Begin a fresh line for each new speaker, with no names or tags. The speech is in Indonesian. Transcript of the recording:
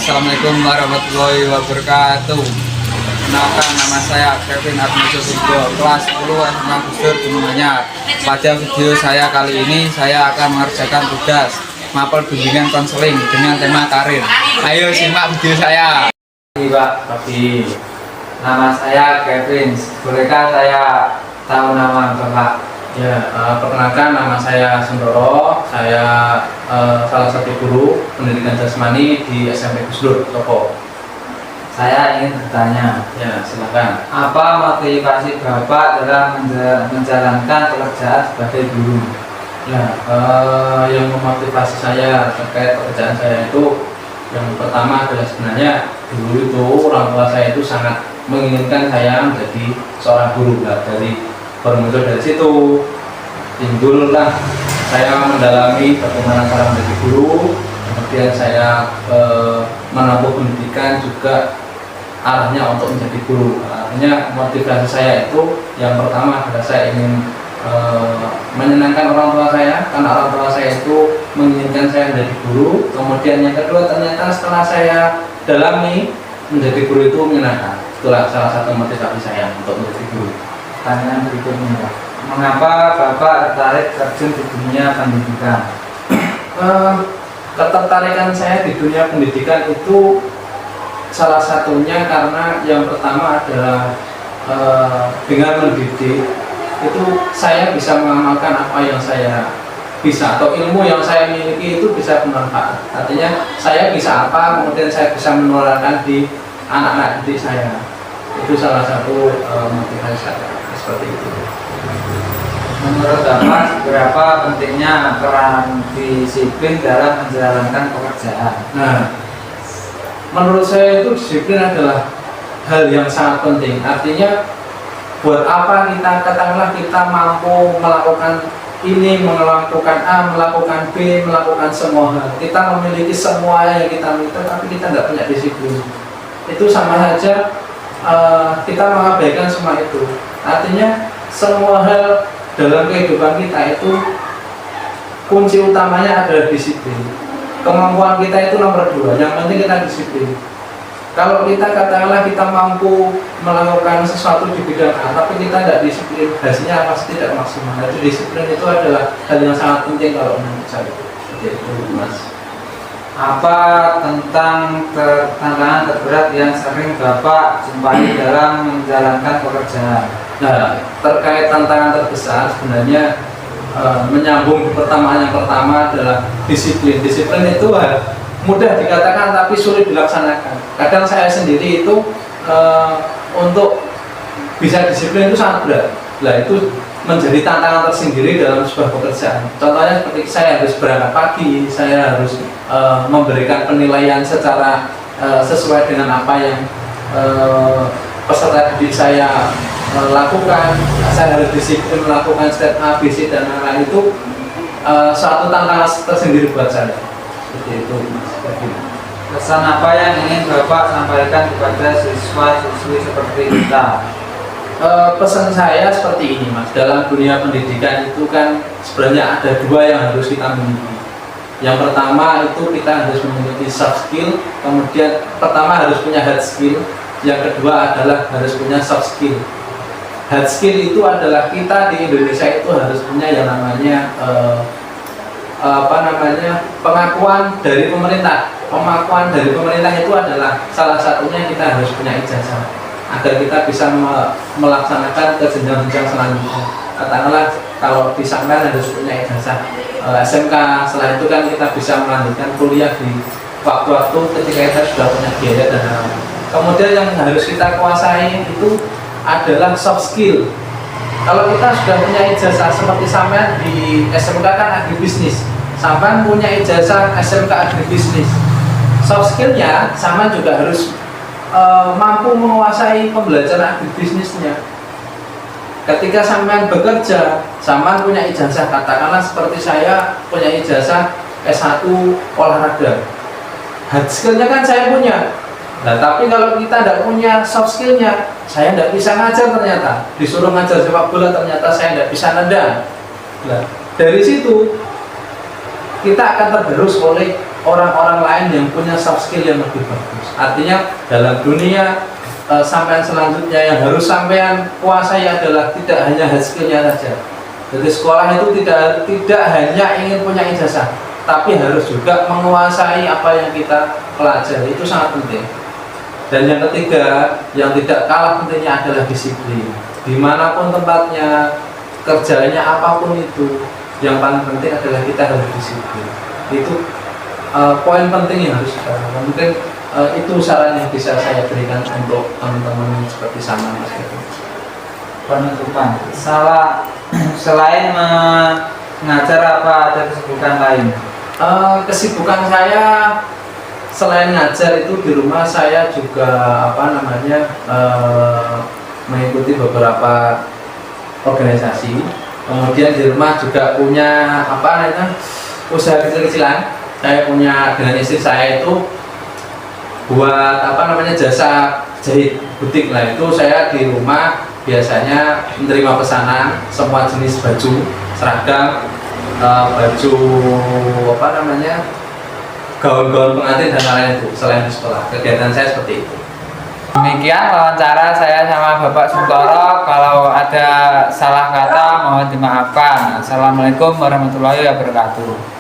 Assalamualaikum warahmatullahi wabarakatuh. Kenalkan, nama saya Kevin Atmajo Surgo, kelas 10 SMA Gusdur Gunung Anyar. Pada video saya kali ini, saya akan mengerjakan tugas mapel bimbingan konseling dengan tema karir. Ayo simak video saya. Pak, pagi. Nama saya Kevin. Bolehkah saya tahu nama Bapak?
Ya, perkenalkan nama saya Sundoro. Saya salah satu guru pendidikan jasmani di SMP Gusdur, Toko.
Saya ingin bertanya.
Ya, silakan.
Apa motivasi Bapak dalam menjalankan pekerjaan sebagai guru?
Ya, yang memotivasi saya terkait pekerjaan saya itu, yang pertama adalah sebenarnya dulu itu orang tua saya itu sangat menginginkan saya menjadi seorang guru. Nah, bermuncul dari situ timbullah saya mendalami bagaimana cara menjadi guru. Kemudian saya menempuh pendidikan juga arahnya untuk menjadi guru. Artinya motivasi saya itu yang pertama adalah saya ingin menyenangkan orang tua saya, karena orang tua saya itu menginginkan saya menjadi guru. Kemudian yang kedua, ternyata setelah saya dalami, menjadi guru itu menyenangkan. Itulah salah satu motivasi saya untuk menjadi guru.
Pertanyaan berikutnya, mengapa Bapak tertarik terjun di dunia pendidikan?
Ketertarikan saya di dunia pendidikan itu salah satunya karena yang pertama adalah dengan mendidik itu saya bisa mengamalkan apa yang saya bisa, atau ilmu yang saya miliki itu bisa bermanfaat. Artinya saya bisa apa, kemudian saya bisa menularkan di anak-anak didik saya. Itu salah satu motivasi saya seperti itu.
Menurut Bapak, seberapa pentingnya peran disiplin dalam menjalankan pekerjaan?
Nah, menurut saya itu disiplin adalah hal yang sangat penting. Artinya buat apa kita, katakanlah kita mampu melakukan ini, melakukan A, melakukan B, melakukan semua hal. Kita memiliki semua yang kita minta, tapi kita tidak punya disiplin. Itu sama saja kita mengabaikan semua itu. Artinya semua hal dalam kehidupan kita itu kunci utamanya adalah disiplin. Kemampuan kita itu nomor 2, yang penting kita disiplin. Kalau kita katakanlah kita mampu melakukan sesuatu di bidang A, tapi kita tidak disiplin, hasilnya pasti tidak maksimal. Jadi disiplin itu adalah hal yang sangat penting kalau menurut saya. Seperti itu, Mas.
Apa tantangan terberat yang sering Bapak jumpai dalam menjalankan pekerjaan?
Nah, terkait tantangan terbesar sebenarnya menyambung pertanyaan yang pertama adalah disiplin. Disiplin itu mudah dikatakan tapi sulit dilaksanakan. Kadang saya sendiri itu untuk bisa disiplin itu sangat berat. Nah, itu menjadi tantangan tersendiri dalam sebuah pekerjaan. Contohnya seperti saya harus berangkat pagi, saya harus memberikan penilaian secara sesuai dengan apa yang peserta didik saya lakukan. Saya harus disiplin melakukan step A, B, C, dan lain-lain. Itu suatu tantangan tersendiri buat saya. Seperti itu, Mas.
Pesan apa yang ingin Bapak sampaikan kepada siswa-siswi seperti kita?
Pesan saya seperti ini, Mas. Dalam dunia pendidikan itu kan sebenarnya ada 2 yang harus kita miliki. Yang pertama itu kita harus memiliki soft skill. Kemudian pertama harus punya hard skill. Yang kedua adalah harus punya soft skill. Hard skill itu adalah kita di Indonesia itu harus punya yang namanya pengakuan dari pemerintah. Pengakuan dari pemerintah itu adalah salah satunya kita harus punya ijazah agar kita bisa melaksanakan ke jenjang-jenjang selanjutnya. Katakanlah kalau di Sangkan harus punya ijazah SMK, setelah itu kan kita bisa melanjutkan kuliah di waktu-waktu ketika kita sudah punya biaya dan lain-lain. Kemudian yang harus kita kuasai itu adalah soft skill. Kalau kita sudah punya ijazah seperti sampean di SMK kan agribisnis, sampean punya ijazah SMK agribisnis, soft skillnya sama juga harus mampu menguasai pembelajaran agribisnisnya. Ketika sampean bekerja, sampean punya ijazah, katakanlah seperti saya punya ijazah S1 olahraga, hard skillnya kan saya punya. Nah, tapi kalau kita tidak punya soft skillnya, saya tidak bisa ngajar ternyata. Disuruh ngajar sepak bola ternyata saya tidak bisa nendang. Nah, dari situ kita akan tergerus oleh orang-orang lain yang punya soft skill yang lebih bagus. Artinya dalam dunia sampean selanjutnya yang harus sampean kuasai adalah tidak hanya hard skillnya saja. Jadi sekolah itu tidak hanya ingin punya ijazah, tapi harus juga menguasai apa yang kita pelajari, itu sangat penting. Dan yang ketiga, yang tidak kalah pentingnya adalah disiplin. Dimanapun tempatnya, kerjanya apapun itu, yang paling penting adalah kita harus disiplin. Itu poin penting yang harus kita lakukan. Mungkin itu saran yang bisa saya berikan untuk teman-teman seperti sama Mas Kevin.
Penutupan. Selain mengajar, apa ada kesibukan lain?
Kesibukan saya selain ngajar itu di rumah saya juga mengikuti beberapa organisasi. Kemudian di rumah juga punya usaha kecil-kecilan. Saya punya dengan istri saya itu buat jasa jahit butik lah. Itu saya di rumah biasanya menerima pesanan semua jenis baju seragam, baju gaun-gaun pengantin dan lain-lain itu selain di sekolah. Kegiatan saya seperti itu.
Demikian wawancara saya sama Bapak Suntoro. Kalau ada salah kata mohon dimaafkan. Assalamualaikum warahmatullahi wabarakatuh.